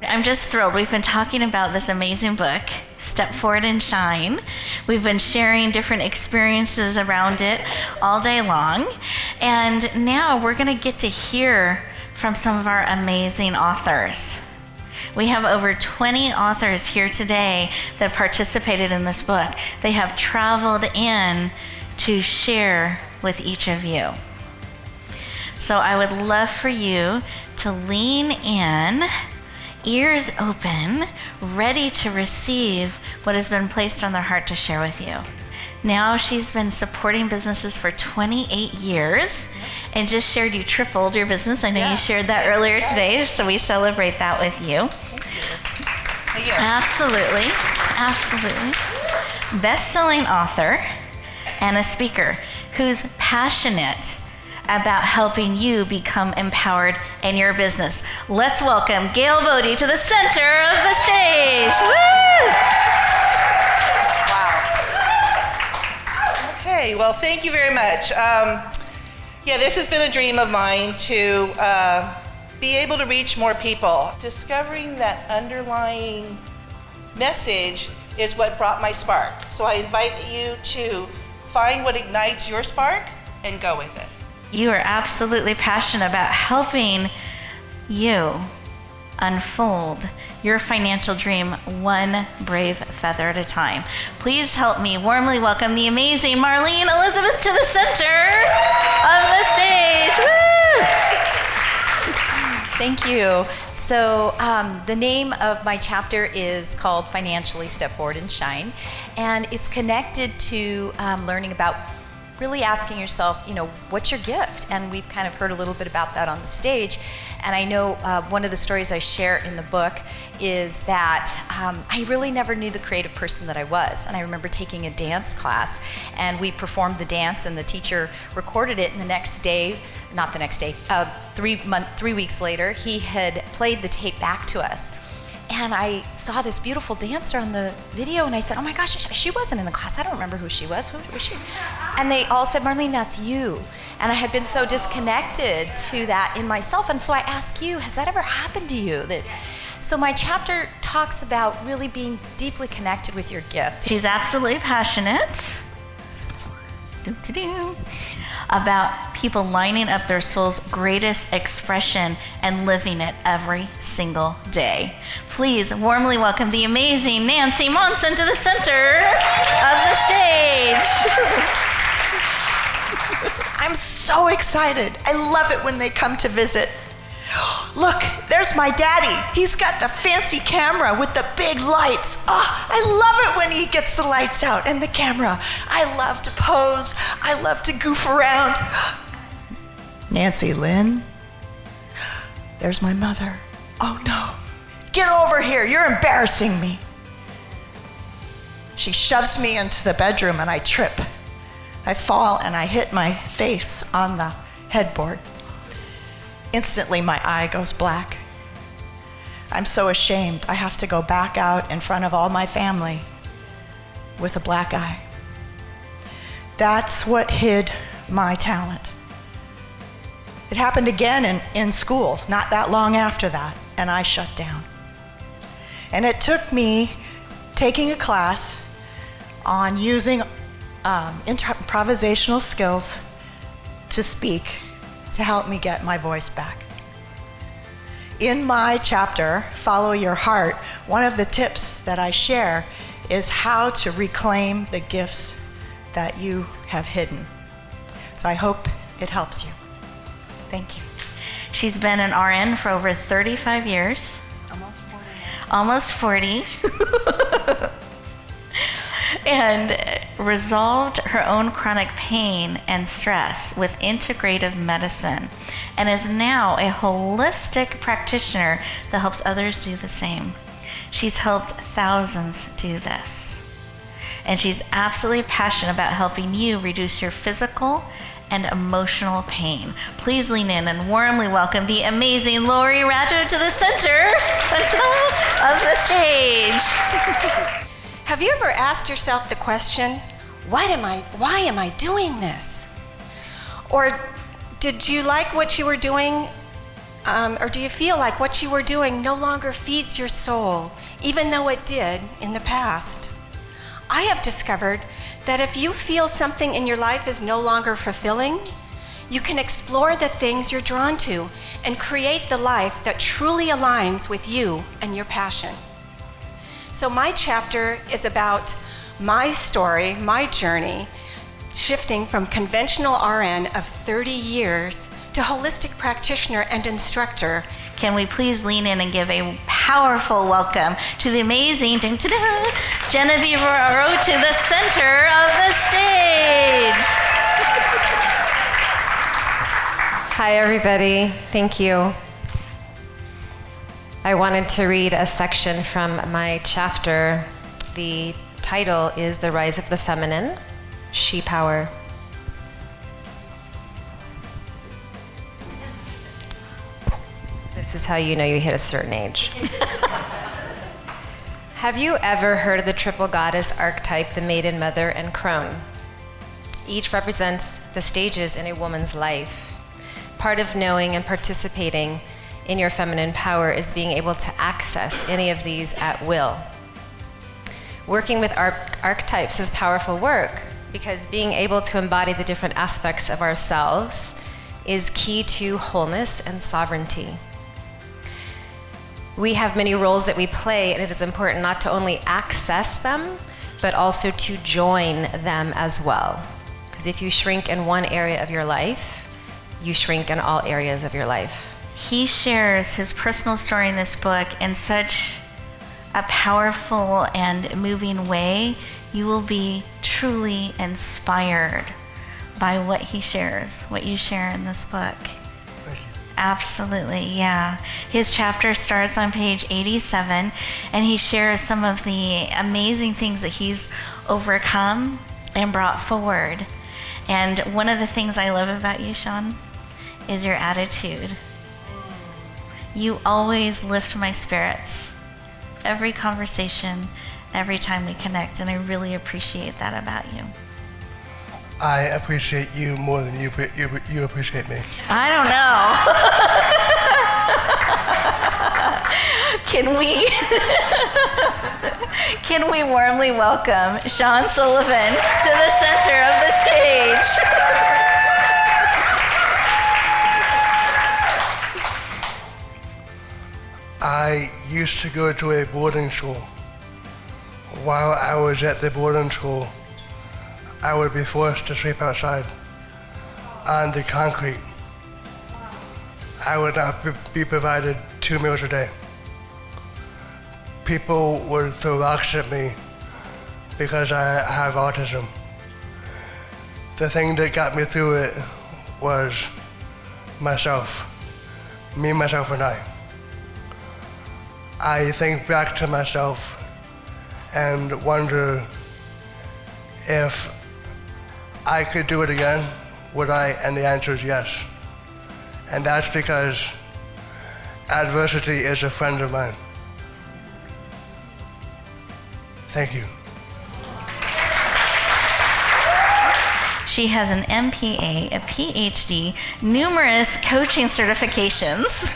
I'm just thrilled. We've been talking about this amazing book, Step Forward and Shine. We've been sharing different experiences around it all day long. And now we're going to get to hear from some of our amazing authors. We have over 20 authors here today that participated in this book. They have traveled in to share with each of you. So I would love for you to lean in, ears open, ready to receive what has been placed on their heart to share with you. Now she's been supporting businesses for 28 years and just shared you tripled your business. I know you shared that earlier today, so we celebrate that with you. Thank you. Absolutely, absolutely. Best-selling author and a speaker who's passionate about helping you become empowered in your business. Let's welcome Gail Bodie to the center of the stage. Woo! Wow. Okay, well, thank you very much. This has been a dream of mine to be able to reach more people. Discovering that underlying message is what brought my spark. So I invite you to find what ignites your spark and go with it. You are absolutely passionate about helping you unfold your financial dream one brave feather at a time. Please help me warmly welcome the amazing Marlene Elizabeth to the center of the stage. Woo! Thank you. So the name of my chapter is called Financially Step Forward and Shine, and it's connected to learning about really asking yourself, what's your gift? And we've kind of heard a little bit about that on the stage. And I know one of the stories I share in the book is that I really never knew the creative person that I was. And I remember taking a dance class, and we performed the dance, and the teacher recorded it, and the next day, 3 weeks later, he had played the tape back to us. And I saw this beautiful dancer on the video, and I said, oh my gosh, she wasn't in the class. I don't remember who she was. Who was she? And they all said, Marlene, that's you. And I had been so disconnected to that in myself. And so I ask you, has that ever happened to you? So my chapter talks about really being deeply connected with your gift. She's absolutely passionate about people lining up their soul's greatest expression and living it every single day. Please warmly welcome the amazing Nancy Monson to the center of the stage. I'm so excited. I love it when they come to visit. Look, there's my daddy. He's got the fancy camera with the big lights. I love it when he gets the lights out and the camera. I love to pose. I love to goof around. Nancy Lynn. There's my mother. Oh no. Get over here. You're embarrassing me. She shoves me into the bedroom and I trip. I fall and I hit my face on the headboard. Instantly, my eye goes black. I'm so ashamed. I have to go back out in front of all my family with a black eye. That's what hid my talent. It happened again in school, not that long after that, and I shut down. And it took me taking a class on using improvisational skills to speak to help me get my voice back. In my chapter, Follow Your Heart, one of the tips that I share is how to reclaim the gifts that you have hidden. So I hope it helps you. Thank you. She's been an RN for over 35 years. Almost 40. And resolved her own chronic pain and stress with integrative medicine, and is now a holistic practitioner that helps others do the same. She's helped thousands do this. And she's absolutely passionate about helping you reduce your physical and emotional pain. Please lean in and warmly welcome the amazing Lori Ratto to the center of the stage. Have you ever asked yourself the question, why am I doing this? Or did you like what you were doing or do you feel like what you were doing no longer feeds your soul, even though it did in the past? I have discovered that if you feel something in your life is no longer fulfilling, you can explore the things you're drawn to and create the life that truly aligns with you and your passion. So my chapter is about my story, my journey, shifting from conventional RN of 30 years to holistic practitioner and instructor. Can we please lean in and give a powerful welcome to the amazing Genevieve Roro to the center of the stage. Hi, everybody. Thank you. I wanted to read a section from my chapter. The title is The Rise of the Feminine, She Power. This is how you know you hit a certain age. Have you ever heard of the triple goddess archetype, the maiden, mother, and crone? Each represents the stages in a woman's life. Part of knowing and participating in your feminine power is being able to access any of these at will. Working with archetypes is powerful work because being able to embody the different aspects of ourselves is key to wholeness and sovereignty. We have many roles that we play, and it is important not to only access them, but also to join them as well. Because if you shrink in one area of your life, you shrink in all areas of your life. He shares his personal story in this book in such a powerful and moving way. You will be truly inspired by what he shares, what you share in this book. Thank you. Absolutely, yeah. His chapter starts on page 87, and he shares some of the amazing things that he's overcome and brought forward. And one of the things I love about you, Sean, is your attitude. You always lift my spirits. Every conversation, every time we connect, and I really appreciate that about you. I appreciate you more than you appreciate me. I don't know. Can we warmly welcome Sean Sullivan to the center of the stage? I used to go to a boarding school. While I was at the boarding school, I would be forced to sleep outside on the concrete. I would not be provided 2 meals a day. People would throw rocks at me because I have autism. The thing that got me through it was myself, me, myself, and I. I think back to myself and wonder if I could do it again, would I? And the answer is yes. And that's because adversity is a friend of mine. Thank you. She has an MPA, a PhD, numerous coaching certifications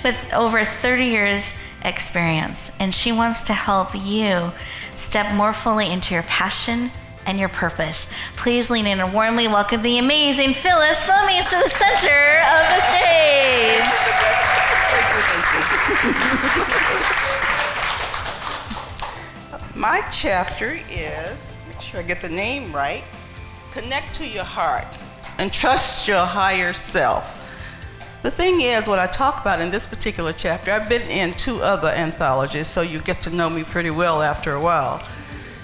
with over 30 years experience. And she wants to help you step more fully into your passion and your purpose. Please lean in and warmly welcome the amazing Phyllis Foamies to the center of the stage. My chapter is, make sure I get the name right, Connect to Your Heart and Trust Your Higher Self. The thing is, what I talk about in this particular chapter, I've been in 2 other anthologies, so you get to know me pretty well after a while.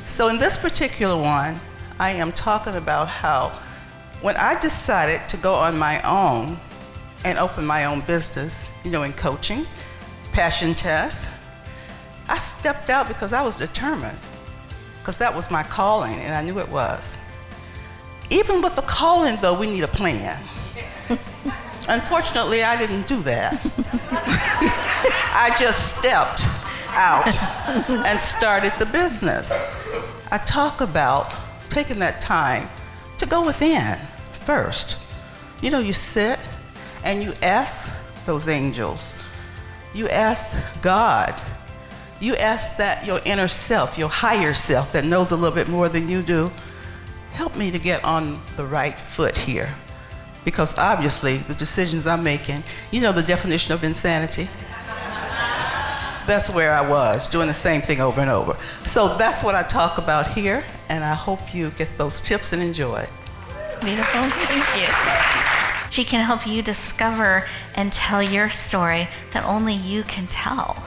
So in this particular one, I am talking about how when I decided to go on my own and open my own business, in coaching, passion test, I stepped out because I was determined, because that was my calling, and I knew it was. Even with the calling, though, we need a plan. Unfortunately, I didn't do that. I just stepped out and started the business. I talk about taking that time to go within first. You sit and you ask those angels. You ask God. You ask that your inner self, your higher self that knows a little bit more than you do, help me to get on the right foot here. Because obviously the decisions I'm making, you know the definition of insanity? That's where I was, doing the same thing over and over. So that's what I talk about here, and I hope you get those tips and enjoy it. Beautiful, thank you. She can help you discover and tell your story that only you can tell.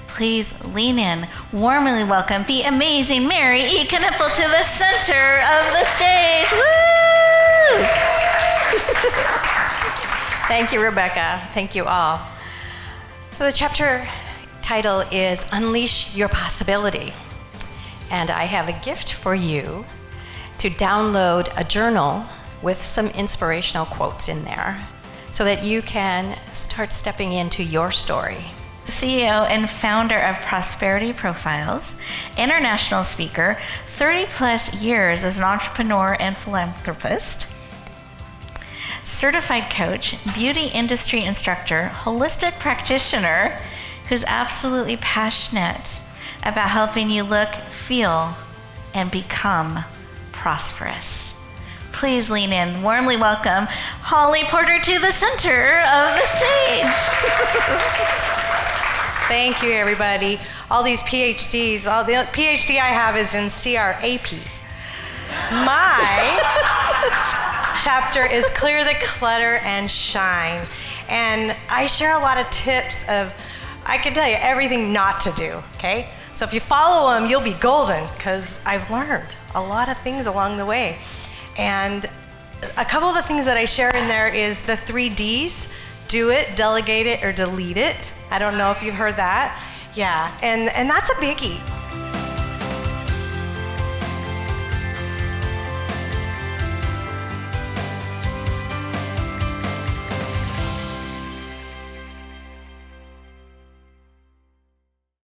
Please lean in, warmly welcome the amazing Mary E. Knipple to the center of the stage. Woo! Thank you, Rebecca. Thank you all. So the chapter title is Unleash Your Possibility. And I have a gift for you to download a journal with some inspirational quotes in there so that you can start stepping into your story. CEO and founder of Prosperity Profiles, international speaker, 30 plus years as an entrepreneur and philanthropist, certified coach, beauty industry instructor, holistic practitioner who's absolutely passionate about helping you look, feel, and become prosperous. Please lean in. Warmly welcome Holly Porter to the center of the stage. Thank you, everybody. All these PhDs, all the PhD I have is in CRAP. My chapter is Clear the Clutter and Shine. And I share a lot of tips of, I can tell you everything not to do, okay? So if you follow them, you'll be golden, because I've learned a lot of things along the way. And a couple of the things that I share in there is the 3 Ds: do it, delegate it, or delete it. I don't know if you've heard that. Yeah, and that's a biggie.